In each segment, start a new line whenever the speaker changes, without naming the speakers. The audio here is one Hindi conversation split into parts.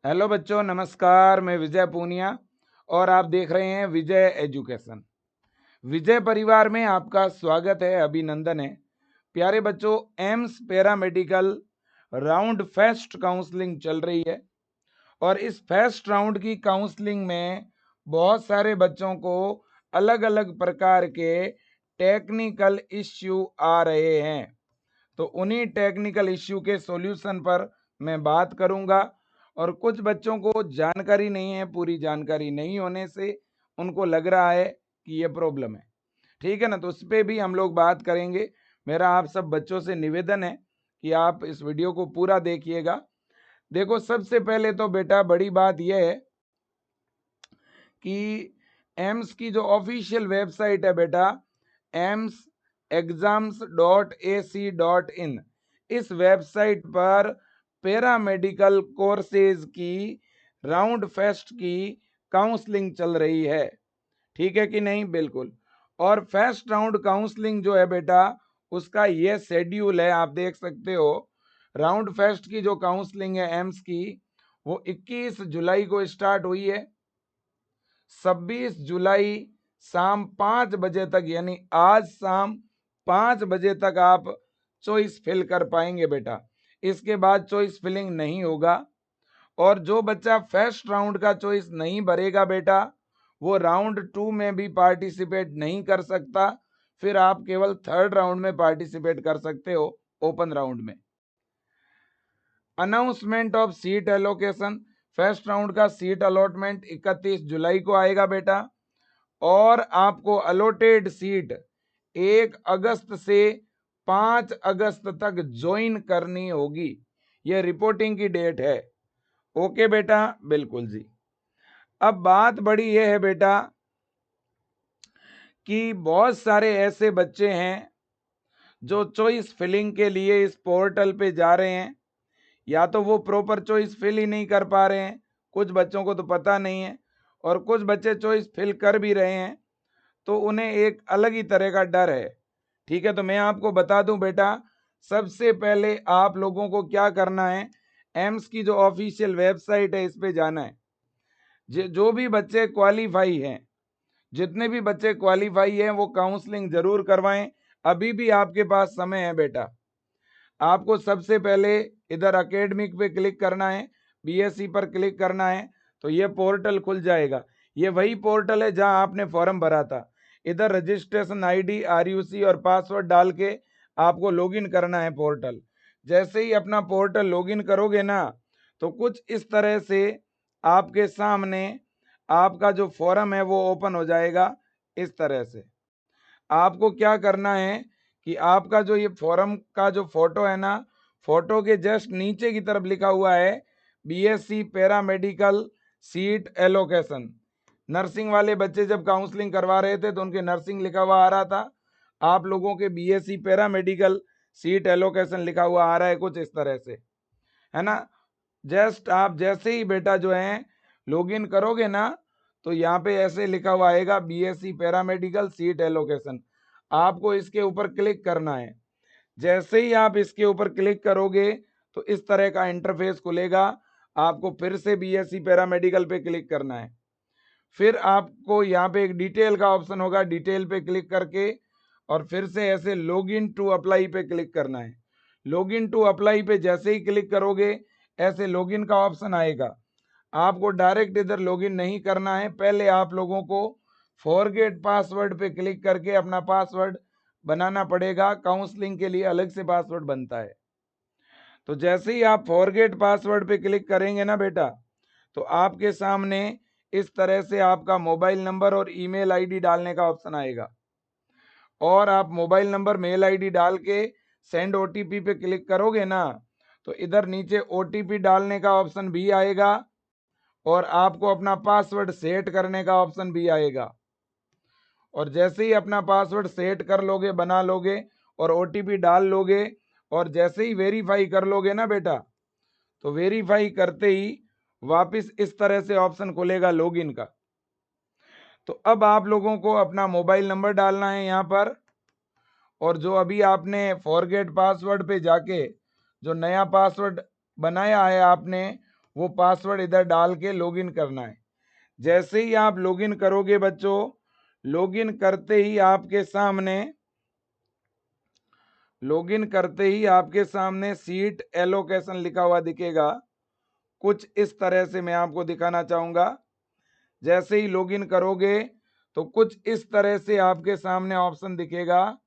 हेलो बच्चों, नमस्कार। मैं विजय पूनिया और आप देख रहे हैं विजय एजुकेशन। विजय परिवार में आपका स्वागत है, अभिनंदन है। प्यारे बच्चों, AIIMS paramedical round first counselling चल रही है और इस फर्स्ट राउंड की काउंसलिंग में बहुत सारे बच्चों को अलग अलग प्रकार के टेक्निकल इश्यू आ रहे हैं। तो उन्हीं टेक्निकल इश्यू के सॉल्यूशन पर मैं बात करूंगा और कुछ बच्चों को जानकारी नहीं है, पूरी जानकारी नहीं होने से उनको लग रहा है कि ये प्रॉब्लम है। ठीक है ना, तो उस पर भी हम लोग बात करेंगे। मेरा आप सब बच्चों से निवेदन है कि आप इस वीडियो को पूरा देखिएगा। देखो, सबसे पहले तो बेटा बड़ी बात यह है कि एम्स की जो ऑफिशियल वेबसाइट है बेटा, emsexams.ac.in, इस वेबसाइट पर पैरामेडिकल कोर्सेज की राउंड फर्स्ट की काउंसलिंग चल रही है। ठीक है कि नहीं? बिल्कुल। और फर्स्ट राउंड काउंसलिंग जो है बेटा, उसका ये शेड्यूल है, आप देख सकते हो। राउंड फर्स्ट की जो काउंसलिंग है एम्स की, वो 21 जुलाई को स्टार्ट हुई है। 26 जुलाई शाम 5 बजे तक, यानी आज शाम 5 बजे तक आप चॉइस फिल कर पाएंगे बेटा। इसके बाद चॉइस फिलिंग नहीं होगा। और जो बच्चा फर्स्ट राउंड का चॉइस नहीं भरेगा बेटा, वो राउंड 2 में भी पार्टिसिपेट नहीं कर सकता। फिर आप केवल थर्ड राउंड में पार्टिसिपेट कर सकते हो, ओपन राउंड में। Announcement of seat allocation, first round का सीट अलॉटमेंट 31 जुलाई को आएगा बेटा। और आपको अलॉटेड सीट 1 अगस्त से 5 अगस्त तक ज्वाइन करनी होगी। यह रिपोर्टिंग की डेट है। ओके बेटा, बिल्कुल जी। अब बात बड़ी यह है बेटा कि बहुत सारे ऐसे बच्चे हैं जो चॉइस फिलिंग के लिए इस पोर्टल पे जा रहे हैं, या तो वो प्रॉपर चॉइस फिल ही नहीं कर पा रहे हैं, कुछ बच्चों को तो पता नहीं है, और कुछ बच्चे चॉइस फिल कर भी रहे हैं तो उन्हें एक अलग ही तरह का डर है। ठीक है, तो मैं आपको बता दूं बेटा, सबसे पहले आप लोगों को क्या करना है, एम्स की जो ऑफिशियल वेबसाइट है इस पे जाना है। जो भी बच्चे क्वालिफाई हैं, जितने भी बच्चे क्वालिफाई हैं, वो काउंसलिंग जरूर करवाएं। अभी भी आपके पास समय है बेटा। आपको सबसे पहले इधर एकेडमिक पे क्लिक करना है, बीएससी पर क्लिक करना है, तो ये पोर्टल खुल जाएगा। ये वही पोर्टल है जहां आपने फॉर्म भरा था। इधर रजिस्ट्रेशन आईडी, आरयूसी और पासवर्ड डाल के आपको लॉगिन करना है पोर्टल। जैसे ही अपना पोर्टल लॉगिन करोगे ना, तो कुछ इस तरह से आपके सामने आपका जो फॉर्म है वो ओपन हो जाएगा। इस तरह से आपको क्या करना है कि आपका जो ये फॉर्म का जो फोटो है ना, फोटो के जस्ट नीचे की तरफ लिखा हुआ है BSc paramedical seat allocation. Nursing वाले बच्चे जब काउंसलिंग करवा रहे थे तो उनके नर्सिंग लिखा हुआ आ रहा था, आप लोगों के बीएससी पैरामेडिकल सीट एलोकेशन लिखा हुआ आ रहा है, कुछ इस तरह से, है ना। जस्ट आप जैसे ही बेटा जो है लॉगिन करोगे ना, तो यहाँ पे ऐसे लिखा हुआ आएगा बीएससी पैरामेडिकल सीट एलोकेशन। आपको इसके ऊपर क्लिक करना है। जैसे ही आप इसके ऊपर क्लिक करोगे तो इस तरह का इंटरफेस खुलेगा। आपको फिर से बीएससी पैरामेडिकल पे क्लिक करना है। फिर आपको यहाँ पे एक डिटेल का ऑप्शन होगा, डिटेल पे क्लिक करके और फिर से ऐसे लॉगिन टू अप्लाई पे क्लिक करना है। लॉगिन टू अप्लाई पे जैसे ही क्लिक करोगे ऐसे लॉगिन का ऑप्शन आएगा। आपको डायरेक्ट इधर लॉगिन नहीं करना है, पहले आप लोगों को फॉरगेट पासवर्ड पे क्लिक करके अपना पासवर्ड बनाना पड़ेगा। काउंसलिंग के लिए अलग से पासवर्ड बनता है। तो जैसे ही आप फॉरगेट पासवर्ड पे क्लिक करेंगे ना बेटा, तो आपके सामने इस तरह से आपका मोबाइल नंबर और ईमेल आईडी डालने का ऑप्शन आएगा। और आप मोबाइल नंबर, मेल आईडी डाल के सेंड ओटीपी पे क्लिक करोगे ना, तो इधर नीचे ओटीपी डालने का ऑप्शन भी आएगा और आपको अपना पासवर्ड सेट करने का ऑप्शन भी आएगा। और जैसे ही अपना पासवर्ड सेट कर लोगे, बना लोगे और ओटीपी डाल लोगे और जैसे ही वेरीफाई कर लोगे ना बेटा, तो वेरीफाई करते ही वापस इस तरह से ऑप्शन खुलेगा लॉगिन का। तो अब आप लोगों को अपना मोबाइल नंबर डालना है यहाँ पर, और जो अभी आपने फॉरगेट पासवर्ड पे जाके जो नया पासवर्ड बनाया है आपने, वो पासवर्ड इधर डाल के लॉगिन करना है। जैसे ही आप लॉगिन करोगे बच्चों, लॉगिन करते ही आपके सामने सीट एलोकेशन लिखा हुआ दिखेगा। कुछ इस तरह से मैं आपको दिखाना चाहूंगा। जैसे ही लॉगिन करोगे तो कुछ इस तरह से आपके सामने ऑप्शन दिखेगा,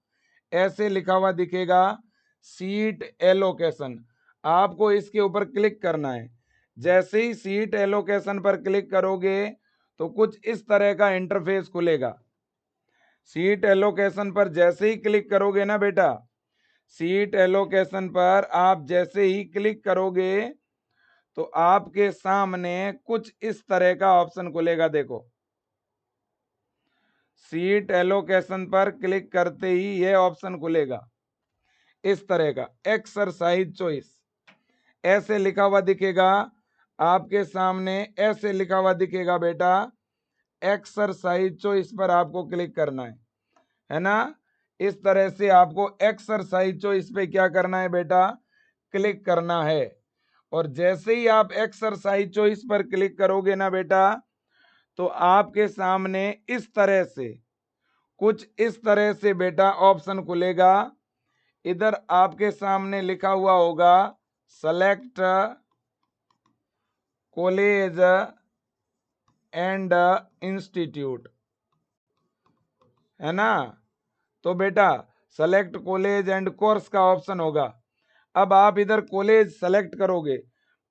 ऐसे लिखा हुआ दिखेगा सीट एलोकेशन। आपको इसके ऊपर क्लिक करना है। जैसे ही सीट एलोकेशन पर क्लिक करोगे तो कुछ इस तरह का इंटरफेस खुलेगा। सीट एलोकेशन पर जैसे ही क्लिक करोगे ना बेटा, सीट एलोकेशन पर आप जैसे ही क्लिक करोगे तो आपके सामने कुछ इस तरह का ऑप्शन खुलेगा। देखो, सीट एलोकेशन पर क्लिक करते ही ये ऑप्शन खुलेगा इस तरह का, एक्सरसाइज चॉइस, ऐसे लिखा हुआ दिखेगा आपके सामने, ऐसे लिखा हुआ दिखेगा बेटा एक्सरसाइज चॉइस पर आपको क्लिक करना है ना। इस तरह से आपको एक्सरसाइज चॉइस पे क्या करना है बेटा, क्लिक करना है। और जैसे ही आप एक्सरसाइज चॉइस पर क्लिक करोगे ना बेटा, तो आपके सामने इस तरह से, कुछ इस तरह से बेटा ऑप्शन खुलेगा। इधर आपके सामने लिखा हुआ होगा सेलेक्ट कॉलेज एंड इंस्टीट्यूट, है ना। तो बेटा सेलेक्ट कॉलेज एंड कोर्स का ऑप्शन होगा। अब आप इधर कॉलेज सेलेक्ट करोगे।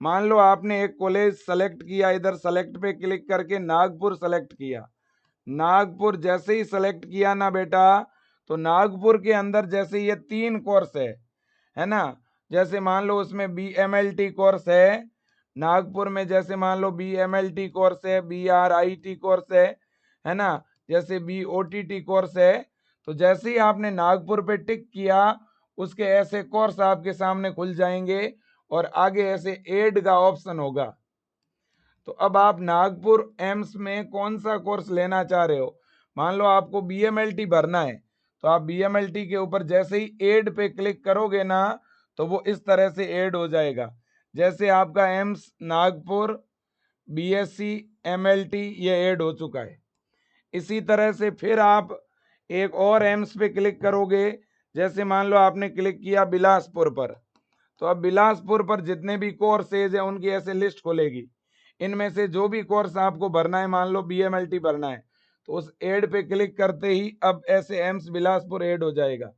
मान लो आपने एक कॉलेज सेलेक्ट किया, इधर सेलेक्ट पे क्लिक करके नागपुर सेलेक्ट किया। नागपुर जैसे ही सेलेक्ट किया ना बेटा, तो नागपुर के अंदर जैसे ये 3 कोर्स है ना। जैसे मान लो उसमें BMLT कोर्स है नागपुर में, जैसे मान लो BMLT कोर्स है, BRIT कोर्स है ना, जैसे BOTT कोर्स है। तो जैसे ही आपने नागपुर पे टिक किया, उसके ऐसे कोर्स आपके सामने खुल जाएंगे और आगे ऐसे ऐड का ऑप्शन होगा। तो अब आप नागपुर एम्स में कौन सा कोर्स लेना चाह रहे हो, मान लो आपको BMLT भरना है, तो आप BMLT के ऊपर जैसे ही ऐड पे क्लिक करोगे ना, तो वो इस तरह से ऐड हो जाएगा। जैसे आपका एम्स नागपुर BSc MLT ये ऐड हो चुका है। इसी तरह से फिर आप एक और एम्स पे क्लिक करोगे। जैसे मान लो आपने क्लिक किया बिलासपुर पर, तो अब बिलासपुर पर जितने भी कोर्सेज है उनकी ऐसे लिस्ट खुलेगी। इनमें से जो भी कोर्स आपको भरना है, मान लो BMLT भरना है, तो उस ऐड पे क्लिक करते ही अब ऐसे एम्स बिलासपुर ऐड हो जाएगा।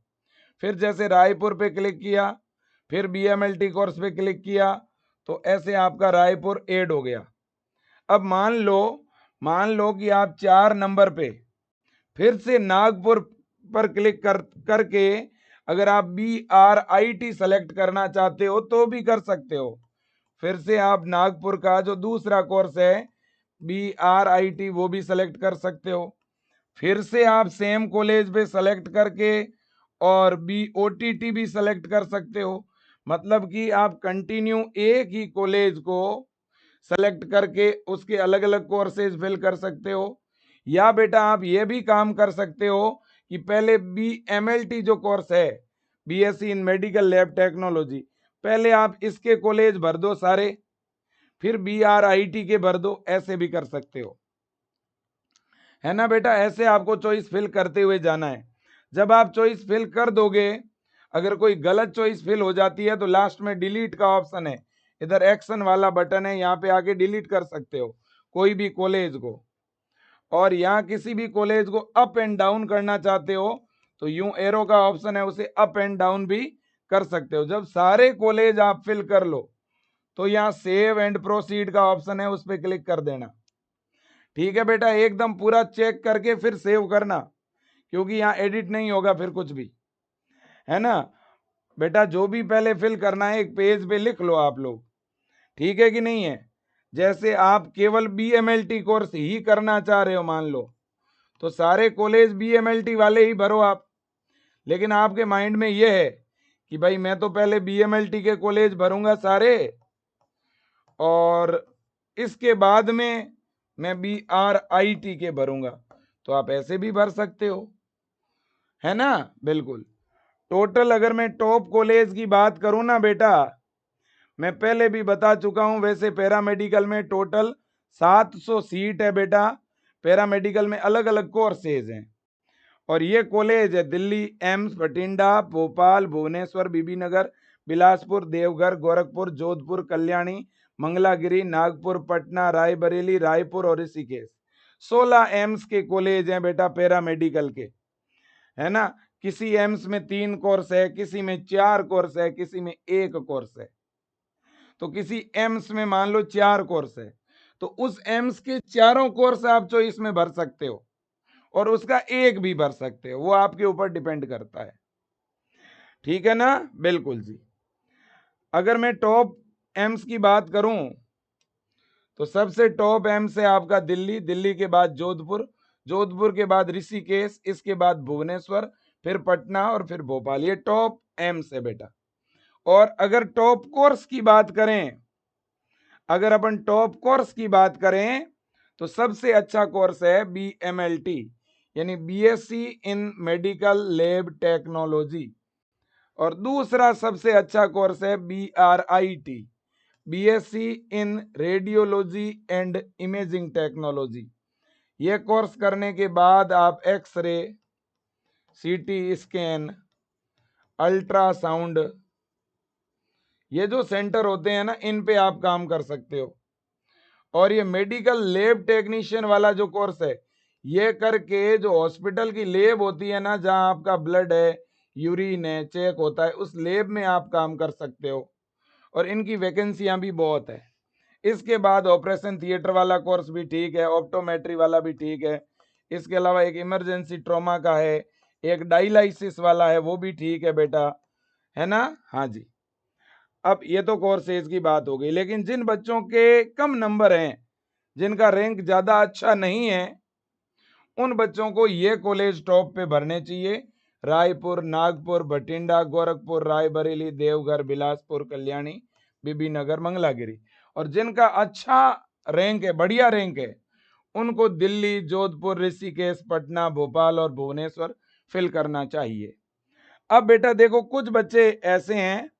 फिर जैसे रायपुर पे क्लिक किया, फिर BMLT कोर्स पे क्लिक किया, तो ऐसे आपका रायपुर ऐड हो गया। अब मान लो कि आप 4 नंबर पे फिर से नागपुर पर क्लिक करके अगर आप BRIT सेलेक्ट करना चाहते हो तो भी कर सकते हो। फिर से आप नागपुर का जो दूसरा कोर्स है BRIT वो भी सेलेक्ट कर सकते हो। फिर से आप सेम कॉलेज पे सेलेक्ट करके और BOTT भी सेलेक्ट कर सकते हो। मतलब कि आप कंटिन्यू एक ही कॉलेज को सेलेक्ट करके उसके अलग अलग कोर्सेज फिल कर सकते हो। या बेटा आप ये भी काम कर सकते हो कि पहले BMLT जो कोर्स है, BSc इन मेडिकल लैब टेक्नोलॉजी, पहले आप इसके कॉलेज भर दो सारे, फिर BRIT के भर दो, ऐसे भी कर सकते हो, है ना बेटा। ऐसे आपको चॉइस फिल करते हुए जाना है। जब आप चॉइस फिल कर दोगे, अगर कोई गलत चॉइस फिल हो जाती है तो लास्ट में डिलीट का ऑप्शन है, इधर एक्शन वाला बटन है, यहाँ पे आके डिलीट कर सकते हो कोई भी कॉलेज को। और यहाँ किसी भी कॉलेज को अप एंड डाउन करना चाहते हो तो यूं एरो का ऑप्शन है, उसे अप एंड डाउन भी कर सकते हो। जब सारे कॉलेज आप फिल कर लो तो यहाँ सेव एंड प्रोसीड का ऑप्शन है, उस पर क्लिक कर देना। ठीक है बेटा, एकदम पूरा चेक करके फिर सेव करना, क्योंकि यहाँ एडिट नहीं होगा फिर कुछ भी, है ना बेटा। जो भी पहले फिल करना है एक पेज पे लिख लो आप लोग, ठीक है कि नहीं है। जैसे आप केवल BMLT कोर्स ही करना चाह रहे हो मान लो, तो सारे कॉलेज BMLT वाले ही भरो आप। लेकिन आपके माइंड में ये है कि भाई मैं तो पहले BMLT के कॉलेज भरूंगा सारे, और इसके बाद में मैं BRIT के भरूंगा, तो आप ऐसे भी भर सकते हो, है ना। बिल्कुल। टोटल अगर मैं टॉप कॉलेज की बात करूं ना बेटा, मैं पहले भी बता चुका हूं। वैसे पैरामेडिकल में टोटल 700 सीट है बेटा। पैरामेडिकल में अलग अलग कोर्सेज हैं और ये कॉलेज है दिल्ली एम्स, बठिंडा, भोपाल, भुवनेश्वर, बीबीनगर, बिलासपुर, देवघर, गोरखपुर, जोधपुर, कल्याणी, मंगलागिरी, नागपुर, पटना, रायबरेली, रायपुर और ऋषिकेश। 16 एम्स के कॉलेज हैं बेटा पैरामेडिकल के, है ना। किसी एम्स में 3 कोर्स है, किसी में 4 कोर्स है, किसी में 1 कोर्स है। तो किसी एम्स में मान लो 4 कोर्स है तो उस एम्स के चारों कोर्स आप चॉइस में भर सकते हो और उसका एक भी भर सकते हो, वो आपके ऊपर डिपेंड करता है। ठीक है ना, बिल्कुल जी। अगर मैं टॉप एम्स की बात करूं तो सबसे टॉप एम्स है आपका दिल्ली, दिल्ली के बाद जोधपुर, जोधपुर के बाद ऋषिकेश, इसके बाद भुवनेश्वर, फिर पटना और फिर भोपाल। ये टॉप एम्स है बेटा। और अगर टॉप कोर्स की बात करें, अगर अपन टॉप कोर्स की बात करें तो सबसे अच्छा कोर्स है BMLT यानी BSc इन मेडिकल लैब टेक्नोलॉजी। और दूसरा सबसे अच्छा कोर्स है BRIT BSc in radiology and imaging technology. यह कोर्स करने के बाद आप एक्सरे, CT स्कैन, अल्ट्रासाउंड, ये जो सेंटर होते हैं ना, इन पे आप काम कर सकते हो। और ये मेडिकल लैब टेक्नीशियन वाला जो कोर्स है, ये करके जो हॉस्पिटल की लैब होती है ना, जहां आपका ब्लड है, यूरिन है, चेक होता है, उस लैब में आप काम कर सकते हो और इनकी वैकेंसियां भी बहुत है। इसके बाद ऑपरेशन थिएटर वाला कोर्स भी ठीक है, ऑप्टोमेट्री वाला भी ठीक है। इसके अलावा एक इमरजेंसी ट्रॉमा का है, एक डायलिसिस वाला है, वो भी ठीक है बेटा, है ना। हाँ जी। अब ये तो कोर्सेज की बात हो गई, लेकिन जिन बच्चों के कम नंबर हैं, जिनका रैंक ज्यादा अच्छा नहीं है, उन बच्चों को ये कॉलेज टॉप पे भरने चाहिए। रायपुर, नागपुर, बठिंडा, गोरखपुर, रायबरेली, देवघर, बिलासपुर, कल्याणी, बीबीनगर, मंगलागिरी। और जिनका अच्छा रैंक है, बढ़िया रैंक है, उनको दिल्ली, जोधपुर, ऋषिकेश, पटना, भोपाल और भुवनेश्वर फिल करना चाहिए। अब बेटा देखो, कुछ बच्चे ऐसे हैं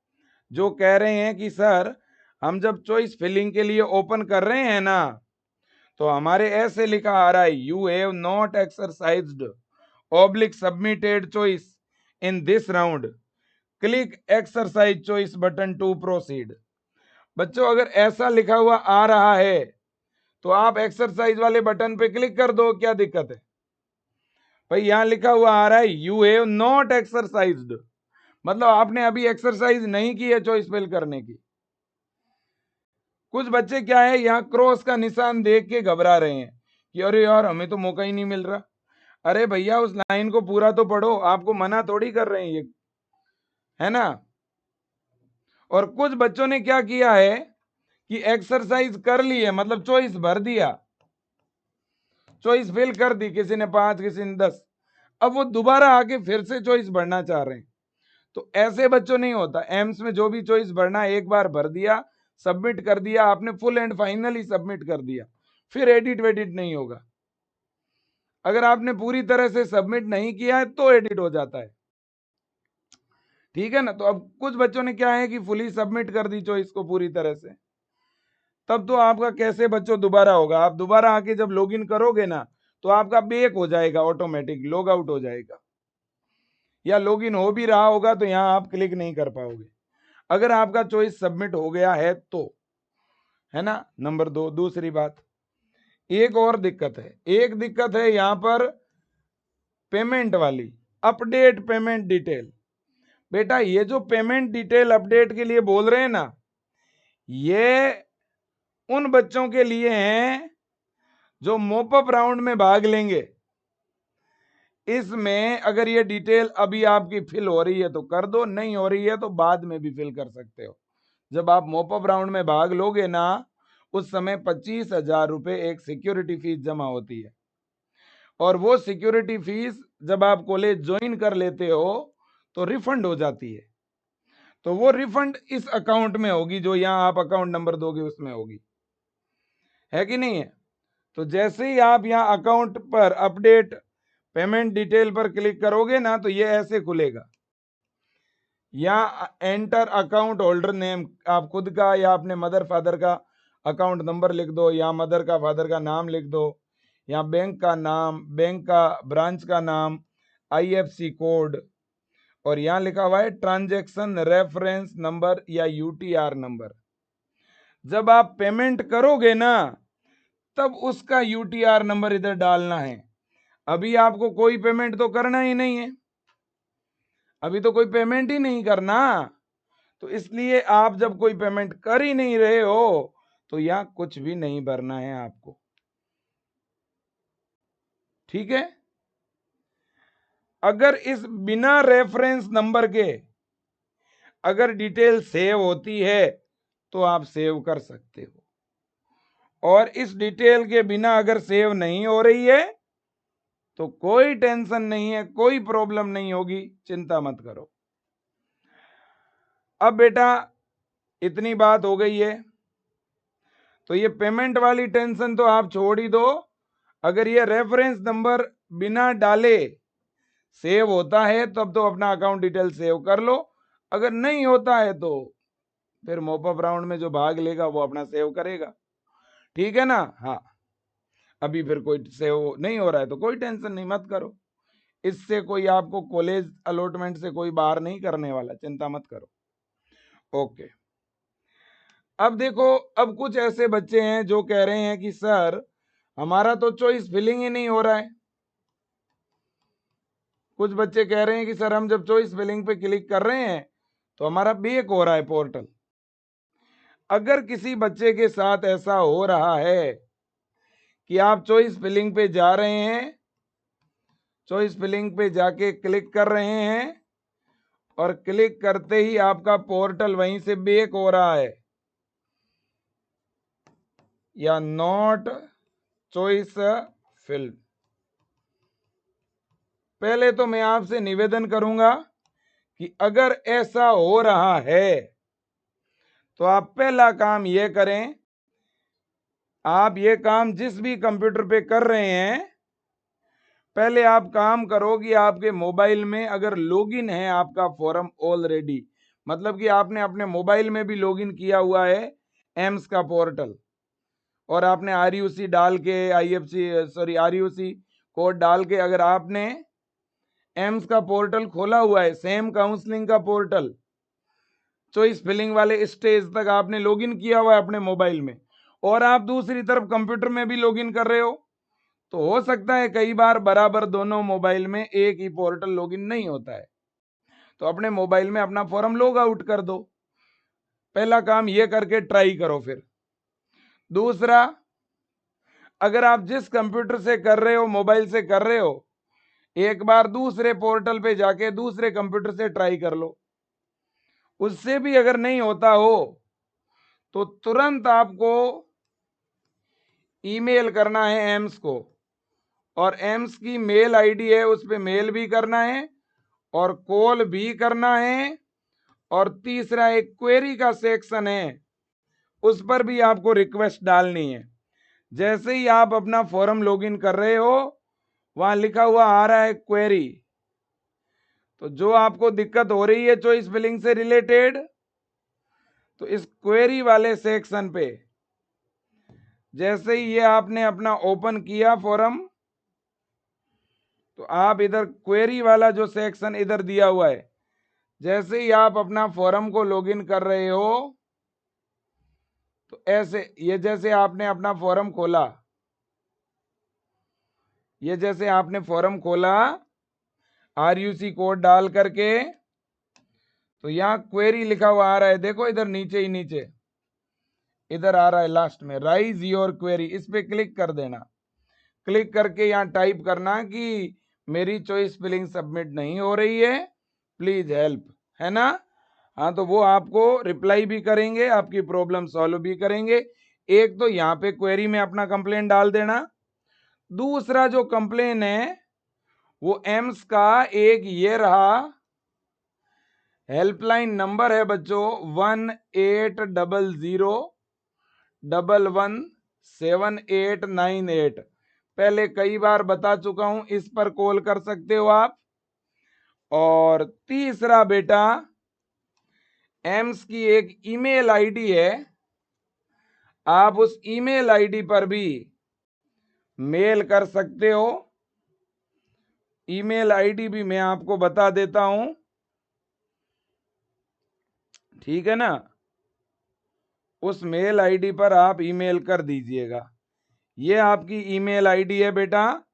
जो कह रहे हैं कि सर हम जब चॉइस फिलिंग के लिए ओपन कर रहे हैं ना, तो हमारे ऐसे लिखा आ रहा है, you have not exercised oblique submitted choice in this round, click exercise choice button to proceed. बच्चों अगर ऐसा लिखा हुआ आ रहा है तो आप एक्सरसाइज वाले बटन पे क्लिक कर दो, क्या दिक्कत है भाई। यहां लिखा हुआ आ रहा है यू हैव नॉट एक्सरसाइज्ड, मतलब आपने अभी एक्सरसाइज नहीं की है चॉइस फिल करने की। कुछ बच्चे क्या है, यहाँ क्रॉस का निशान देख के घबरा रहे हैं कि अरे यार हमें तो मौका ही नहीं मिल रहा। अरे भैया उस लाइन को पूरा तो पढ़ो, आपको मना थोड़ी कर रहे हैं ये, है ना। और कुछ बच्चों ने क्या किया है कि एक्सरसाइज कर ली है, मतलब चॉइस भर दिया, चॉइस फिल कर दी, किसी ने 5, किसी ने 10, अब वो दोबारा आके फिर से चॉइस भरना चाह रहे हैं। तो ऐसे बच्चों नहीं होता। एम्स में जो भी चॉइस भरना है, एक बार भर दिया, सबमिट कर दिया आपने, फुल एंड फाइनली सबमिट कर दिया, फिर एडिट वेडिट नहीं होगा। अगर आपने पूरी तरह से सबमिट नहीं किया है तो एडिट हो जाता है, ठीक है ना। तो अब कुछ बच्चों ने क्या है कि फुली सबमिट कर दी चॉइस को पूरी तरह से, तब तो आपका कैसे बच्चों दोबारा होगा। आप दोबारा आके जब लॉगिन करोगे ना, तो आपका बैक हो जाएगा, ऑटोमेटिक लॉग आउट हो जाएगा, या लॉगिन हो भी रहा होगा तो यहां आप क्लिक नहीं कर पाओगे अगर आपका चॉइस सबमिट हो गया है तो, है ना। नंबर 2, दूसरी बात, एक और दिक्कत है, एक दिक्कत है यहां पर पेमेंट वाली, अपडेट पेमेंट डिटेल। बेटा ये जो पेमेंट डिटेल अपडेट के लिए बोल रहे हैं ना, ये उन बच्चों के लिए हैं जो मोपअप राउंड में भाग लेंगे। इसमें अगर ये डिटेल अभी आपकी फिल हो रही है तो कर दो, नहीं हो रही है तो बाद में भी फिल कर सकते हो। जब आप मोपअप राउंड में भाग लोगे ना, उस समय 25,000 रुपए एक सिक्योरिटी फीस जमा होती है, और वो सिक्योरिटी फीस जब आप कॉलेज ज्वाइन कर लेते हो तो रिफंड हो जाती है। तो वो रिफंड इस अकाउंट में होगी, जो यहां आप अकाउंट नंबर दोगे उसमें होगी, है कि नहीं है। तो जैसे ही आप यहां अकाउंट पर अपडेट पेमेंट डिटेल पर क्लिक करोगे ना, तो ये ऐसे खुलेगा। या एंटर अकाउंट होल्डर नेम, आप खुद का या अपने मदर फादर का अकाउंट नंबर लिख दो, या मदर का फादर का नाम लिख दो, या बैंक का नाम, बैंक का ब्रांच का नाम, आईएफसी कोड, और यहां लिखा हुआ है ट्रांजैक्शन रेफरेंस नंबर या यूटीआर नंबर। जब आप पेमेंट करोगे ना, तब उसका यूटीआर नंबर इधर डालना है। अभी आपको कोई पेमेंट तो करना ही नहीं है, अभी तो कोई पेमेंट ही नहीं करना, तो इसलिए आप जब कोई पेमेंट कर ही नहीं रहे हो तो यहां कुछ भी नहीं भरना है आपको। ठीक है। अगर इस बिना रेफरेंस नंबर के अगर डिटेल सेव होती है तो आप सेव कर सकते हो, और इस डिटेल के बिना अगर सेव नहीं हो रही है तो कोई टेंशन नहीं है, कोई प्रॉब्लम नहीं होगी, चिंता मत करो। अब बेटा इतनी बात हो गई है, तो ये पेमेंट वाली टेंशन तो आप छोड़ ही दो। अगर ये रेफरेंस नंबर बिना डाले सेव होता है तब तो अपना अकाउंट डिटेल सेव कर लो, अगर नहीं होता है तो फिर मॉपअप राउंड में जो भाग लेगा वो अपना सेव करेगा। ठीक है ना। हाँ, अभी फिर कोई सेव नहीं हो रहा है तो कोई टेंशन नहीं, मत करो, इससे कोई आपको कॉलेज अलॉटमेंट से कोई बाहर नहीं करने वाला, चिंता मत करो। ओके। अब देखो, अब कुछ ऐसे बच्चे हैं जो कह रहे हैं कि सर हमारा तो चॉइस फिलिंग ही नहीं हो रहा है। कुछ बच्चे कह रहे हैं कि सर हम जब चॉइस फिलिंग पे क्लिक कर रहे हैं तो हमारा बेक हो रहा है पोर्टल। अगर किसी बच्चे के साथ ऐसा हो रहा है कि आप चॉइस फिलिंग पे जा रहे हैं, चॉइस फिलिंग पे जाके क्लिक कर रहे हैं और क्लिक करते ही आपका पोर्टल वहीं से बेक हो रहा है या नॉट चॉइस फिल्ड, पहले तो मैं आपसे निवेदन करूंगा कि अगर ऐसा हो रहा है तो आप पहला काम यह करें, आप ये काम जिस भी कंप्यूटर पे कर रहे हैं, पहले आप काम करो कि आपके मोबाइल में अगर लॉगिन है आपका फॉरम ऑलरेडी, मतलब कि आपने अपने मोबाइल में भी लॉगिन किया हुआ है एम्स का पोर्टल, और आपने आरयूसी डाल के आरयूसी कोड डाल के अगर आपने एम्स का पोर्टल खोला हुआ है, सेम काउंसलिंग का पोर्टल, चॉइस फिलिंग वाले स्टेज तक आपने लॉगिन किया हुआ है अपने मोबाइल में, और आप दूसरी तरफ कंप्यूटर में भी लॉगिन कर रहे हो, तो हो सकता है कई बार बराबर दोनों मोबाइल में एक ही पोर्टल लॉगिन नहीं होता है, तो अपने मोबाइल में अपना फॉर्म लॉग आउट कर दो। पहला काम ये करके ट्राई करो। फिर दूसरा, अगर आप जिस कंप्यूटर से कर रहे हो, मोबाइल से कर रहे हो, एक बार दूसरे पोर्टल पे जाके दूसरे कंप्यूटर से ट्राई कर लो। उससे भी अगर नहीं होता हो तो तुरंत आपको ईमेल करना है एम्स को, और एम्स की मेल आईडी है उस पर मेल भी करना है और कॉल भी करना है, और तीसरा एक क्वेरी का सेक्शन है उस पर भी आपको रिक्वेस्ट डालनी है। जैसे ही आप अपना फॉर्म लॉगिन कर रहे हो वहां लिखा हुआ आ रहा है क्वेरी, तो जो आपको दिक्कत हो रही है चॉइस फिलिंग से रिलेटेड, तो इस क्वेरी वाले सेक्शन पे जैसे ही ये आपने अपना ओपन किया फॉर्म, तो आप इधर क्वेरी वाला जो सेक्शन इधर दिया हुआ है, जैसे ही आप अपना फॉर्म को लॉगिन कर रहे हो तो ऐसे ये जैसे आपने अपना फॉर्म खोला, ये जैसे आपने फॉर्म खोला आरयूसी कोड डाल करके, तो यहां क्वेरी लिखा हुआ आ रहा है, देखो इधर नीचे ही नीचे इधर आ रहा है लास्ट में राइज योर क्वेरी, इस पे क्लिक कर देना। क्लिक करके यहाँ टाइप करना कि मेरी चॉइस फिलिंग सबमिट नहीं हो रही है, प्लीज हेल्प, है ना। हाँ, तो वो आपको रिप्लाई भी करेंगे, आपकी प्रॉब्लम सॉल्व भी करेंगे। एक तो यहाँ पे क्वेरी में अपना कंप्लेन डाल देना, दूसरा जो कंप्लेन है वो एम्स का एक ये रहा, हेल्पलाइन नंबर है बच्चों 1800117898, पहले कई बार बता चुका हूं, इस पर कॉल कर सकते हो आप। और तीसरा बेटा, एम्स की एक ईमेल आईडी है, आप उस ईमेल आईडी पर भी मेल कर सकते हो। ईमेल आईडी भी मैं आपको बता देता हूं, ठीक है ना। उस मेल आईडी पर आप ईमेल कर दीजिएगा। ये आपकी ईमेल आईडी है बेटा,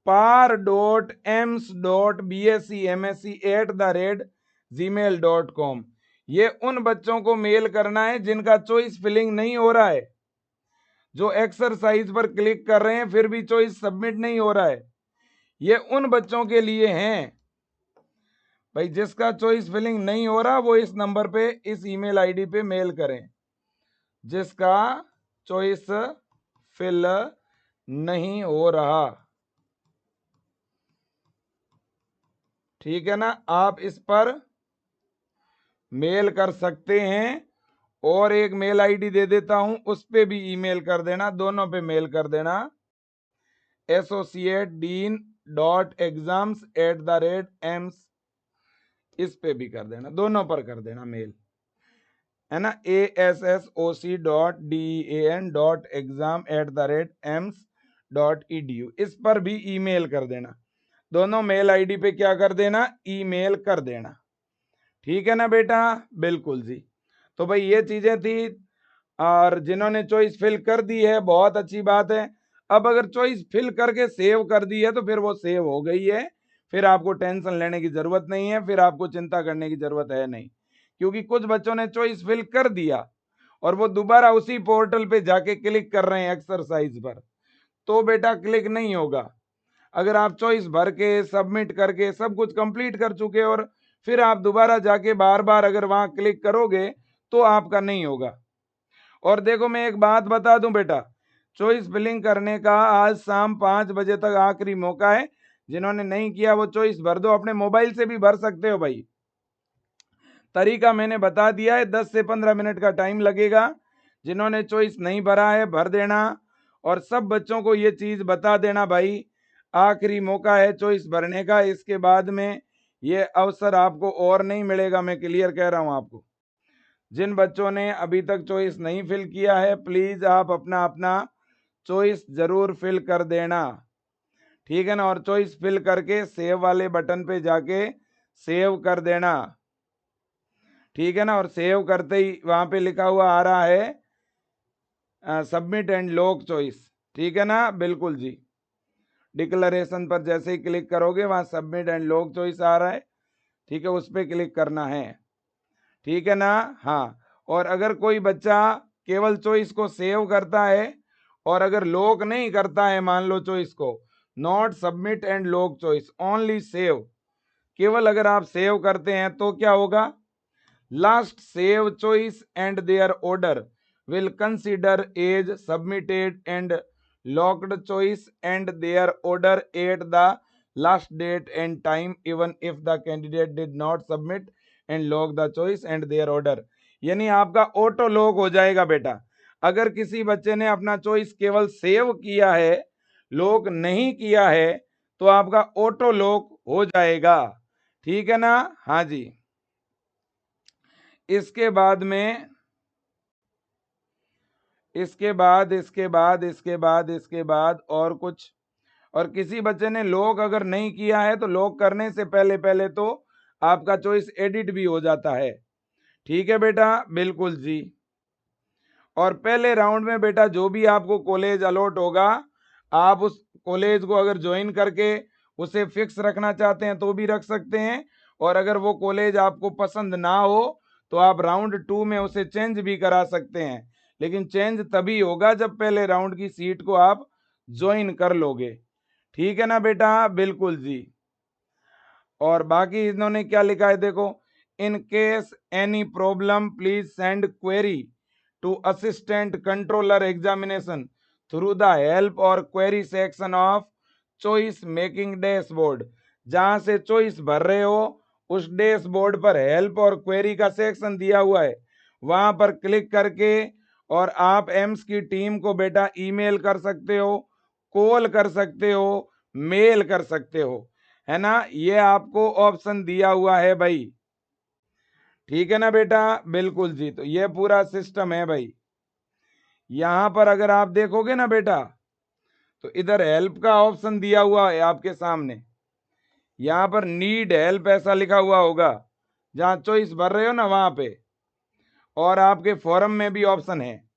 par.ems.bscmsc@gmail.com। ये उन बच्चों को मेल करना है जिनका चॉइस फिलिंग नहीं हो रहा है, जो एक्सरसाइज पर क्लिक कर रहे हैं फिर भी चॉइस सबमिट नहीं हो रहा है। ये उन बच्चों के लिए हैं भाई, जिसका चॉइस फिलिंग नहीं हो रहा वो इस नंबर पे, इस ईमेल आईडी पे मेल करें, जिसका चॉइस फिल नहीं हो रहा, ठीक है ना। आप इस पर मेल कर सकते हैं। और एक मेल आईडी दे देता हूं, उस पे भी ईमेल कर देना, दोनों पे मेल कर देना, associatedean.exams@ems, इस पे भी कर देना, दोनों पर कर देना मेल, है ना। assoc.dean.exam@ems.edu, इस पर भी ईमेल कर देना। दोनों मेल आईडी पे क्या कर देना, ईमेल कर देना, ठीक है ना बेटा। बिल्कुल जी। तो भाई ये चीजें थी, और जिन्होंने चॉइस फिल कर दी है बहुत अच्छी बात है। अब अगर चॉइस फिल करके सेव कर दी है तो फिर वो सेव हो गई है, फिर आपको टेंशन लेने की जरूरत नहीं है, फिर आपको चिंता करने की जरूरत है नहीं। क्योंकि कुछ बच्चों ने चॉइस फिल कर दिया और वो दोबारा उसी पोर्टल पे जाके क्लिक कर रहे हैं एक्सरसाइज पर, तो बेटा क्लिक नहीं होगा। अगर आप चॉइस भर के सबमिट करके सब कुछ कंप्लीट कर चुके और फिर आप दोबारा जाके बार बार अगर वहां क्लिक करोगे तो आपका नहीं होगा। और देखो मैं एक बात बता दूं बेटा, चॉइस फिलिंग करने का आज शाम 5 बजे तक आखिरी मौका है। जिन्होंने नहीं किया वो चॉइस भर दो, अपने मोबाइल से भी भर सकते हो भाई। तरीका मैंने बता दिया है, 10 से 15 मिनट का टाइम लगेगा। जिन्होंने चॉइस नहीं भरा है भर देना, और सब बच्चों को ये चीज बता देना भाई, आखिरी मौका है चॉइस भरने का, इसके बाद में ये अवसर आपको और नहीं मिलेगा, मैं क्लियर कह रहा हूं आपको। जिन बच्चों ने अभी तक चॉइस नहीं फिल किया है प्लीज आप अपना अपना चॉइस जरूर फिल कर देना, ठीक है ना। और चॉइस फिल करके सेव वाले बटन पे जाके सेव कर देना, ठीक है ना। और सेव करते ही वहां पे लिखा हुआ आ रहा है सबमिट एंड लॉक चॉइस, ठीक है ना। बिल्कुल जी, डिक्लेरेशन पर जैसे ही क्लिक करोगे वहां सबमिट एंड लॉक चॉइस आ रहा है, ठीक है, उस पर क्लिक करना है, ठीक है ना। हाँ, और अगर कोई बच्चा केवल चॉइस को सेव करता है और अगर लॉक नहीं करता है, मान लो चॉइस को, not submit and lock choice, only save, केवल अगर आप सेव करते हैं तो क्या होगा, last save choice and their order will consider as submitted and locked choice and their order at the last date and time even if the candidate did not submit and lock the choice and their order। यानी आपका ऑटो लॉक हो जाएगा बेटा। अगर किसी बच्चे ने अपना चॉइस केवल सेव किया है, लॉक नहीं किया है, तो आपका ऑटो लॉक हो जाएगा, ठीक है ना। हाँ जी। इसके बाद में इसके बाद और कुछ, और किसी बच्चे ने लॉक अगर नहीं किया है तो लॉक करने से पहले पहले तो आपका चॉइस एडिट भी हो जाता है, ठीक है बेटा। बिल्कुल जी। और पहले राउंड में बेटा जो भी आपको कॉलेज अलॉट होगा, आप उस कॉलेज को अगर ज्वाइन करके उसे फिक्स रखना चाहते हैं तो भी रख सकते हैं, और अगर वो कॉलेज आपको पसंद ना हो तो आप राउंड 2 में उसे चेंज भी करा सकते हैं, लेकिन चेंज तभी होगा जब पहले राउंड की सीट को आप ज्वाइन कर लोगे, ठीक है ना बेटा। बिल्कुल जी। और बाकी इन्होंने क्या लिखा है देखो, in case any problem please send query to assistant controller examination through the help और query section of choice making dashboard. जहां से चॉइस भर रहे हो उस डैशबोर्ड पर हेल्प और क्वेरी का सेक्शन दिया हुआ है, वहां पर क्लिक करके और आप एम्स की टीम को बेटा ईमेल कर सकते हो, कॉल कर सकते हो, मेल कर सकते हो, है ना। ये आपको ऑप्शन दिया हुआ है भाई, ठीक है ना बेटा, बिल्कुल जी। तो ये पूरा सिस्टम है भाई। यहां पर अगर आप देखोगे ना बेटा, तो इधर हेल्प का ऑप्शन दिया हुआ है आपके सामने। यहां पर नीड हेल्प ऐसा लिखा हुआ होगा, जहां चॉइस भर रहे हो ना वहां पे। और आपके फॉरम में भी ऑप्शन है।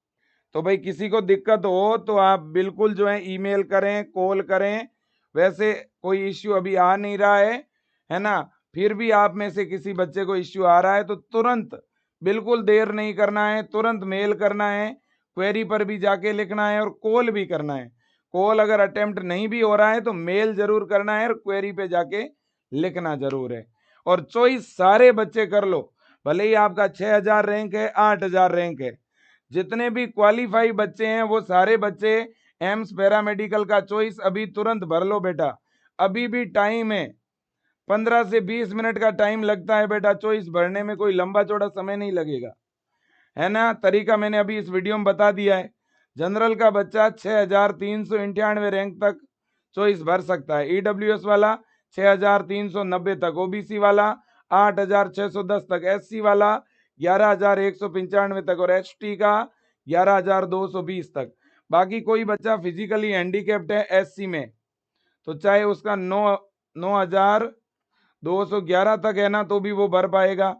तो भाई किसी को दिक्कत हो तो आप बिल्कुल जो है ईमेल करें, कॉल करें। वैसे कोई इश्यू अभी आ नहीं रहा है ना। फिर भी आप में से किसी बच्चे को इश्यू आ रहा है तो तुरंत, बिल्कुल देर नहीं करना है, तुरंत मेल करना है, क्वेरी पर भी जाके लिखना है और कॉल भी करना है। कॉल अगर अटेम्प्ट नहीं भी हो रहा है तो मेल जरूर करना है और क्वेरी पे जाके लिखना जरूर है। और चॉइस सारे बच्चे कर लो, भले ही आपका 6000 रैंक है, 8000 रैंक है। जितने भी क्वालिफाई बच्चे हैं वो सारे बच्चे एम्स पैरामेडिकल का चॉइस अभी तुरंत भर लो बेटा। अभी भी टाइम है, 15 से 20 मिनट का टाइम लगता है बेटा चॉइस भरने में, कोई लंबा चौड़ा समय नहीं लगेगा, है ना। तरीका मैंने अभी इस वीडियो में बता दिया है। जनरल का बच्चा 6398 रैंक तक चॉइस भर सकता है, ईडब्ल्यूएस वाला 6390 तक, ओबीसी वाला 8610 तक, एससी वाला 11195 तक और एसटी का 11220 तक। बाकी कोई बच्चा फिजिकली हैंडीकैप्ड है एससी में, तो चाहे उसका 9211 तक है ना, तो भी वो भर पाएगा।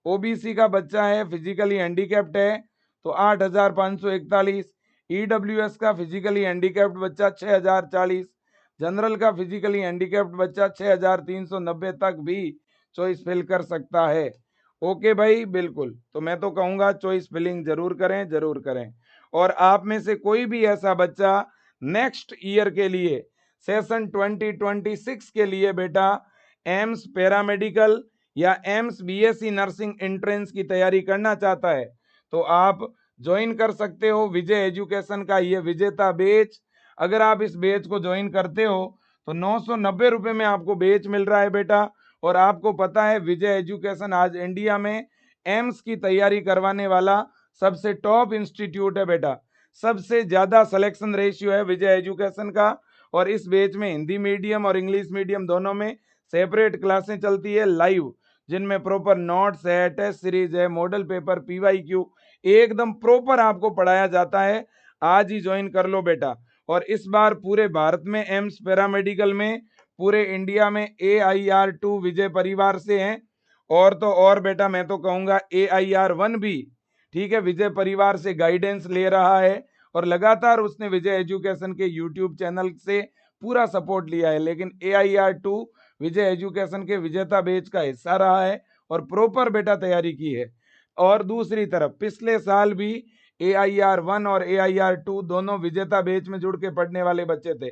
ओबीसी का बच्चा है, फिजिकली हैंडीकैप्ड है, तो 8541। ईडब्ल्यूएस का फिजिकली हैंडीकैप्ड बच्चा 6040। जनरल का फिजिकली हैंडीकैप्ड बच्चा 6390 तक भी चॉइस फिल कर सकता है। ओके भाई, बिल्कुल। तो मैं तो कहूंगा चॉइस फिलिंग जरूर करें, जरूर करें। और आप में से कोई भी ऐसा बच्चा नेक्स्ट ईयर के लिए, सेशन 2026 के लिए बेटा एम्स पैरामेडिकल या एम्स बीएससी नर्सिंग एंट्रेंस की तैयारी करना चाहता है, तो आप ज्वाइन कर सकते हो विजय एजुकेशन का ये विजेता बैच। अगर आप इस बैच को ज्वाइन करते हो तो 990 रुपए में आपको बैच मिल रहा है बेटा। और आपको पता है विजय एजुकेशन आज इंडिया में एम्स की तैयारी करवाने वाला सबसे टॉप इंस्टीट्यूट है बेटा। सबसे ज्यादा सिलेक्शन रेशियो है विजय एजुकेशन का। और इस बैच में हिंदी मीडियम और इंग्लिश मीडियम दोनों में सेपरेट क्लासें चलती है लाइव, जिनमें प्रॉपर नोट्स है, टेस्ट सीरीज है, मॉडल पेपर, पीवाईक्यू एकदम प्रॉपर आपको पढ़ाया जाता है। आज ही ज्वाइन कर लो बेटा। और इस बार पूरे भारत में एम्स पैरामेडिकल में, पूरे इंडिया में AIR2 विजय परिवार से हैं। और तो और बेटा मैं तो कहूंगा AIR1 भी, ठीक है, विजय परिवार से गाइडेंस ले रहा है। और लगातार उसने विजय एजुकेशन के यूट्यूब चैनल से पूरा सपोर्ट लिया है। लेकिन AIR2 विजय एजुकेशन के विजेता बैच का हिस्सा रहा है और प्रॉपर बेटा तैयारी की है। और दूसरी तरफ पिछले साल भी AIR1 और AIR2 दोनों विजेता बैच में जुड़ के पढ़ने वाले बच्चे थे,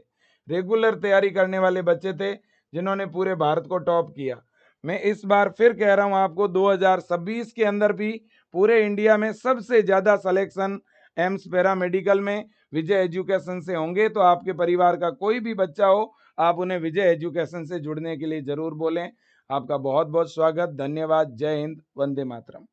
रेगुलर तैयारी करने वाले बच्चे थे, जिन्होंने पूरे भारत को टॉप किया। मैं इस बार फिर कह रहा हूं आपको, 2026 के अंदर भी पूरे इंडिया में सबसे ज्यादा सिलेक्शन एम्स पैरामेडिकल में विजय एजुकेशन से होंगे। तो आपके परिवार का कोई भी बच्चा हो, आप उन्हें विजय एजुकेशन से जुड़ने के लिए जरूर बोलें। आपका बहुत बहुत स्वागत, धन्यवाद, जय हिंद, वंदे मातरम।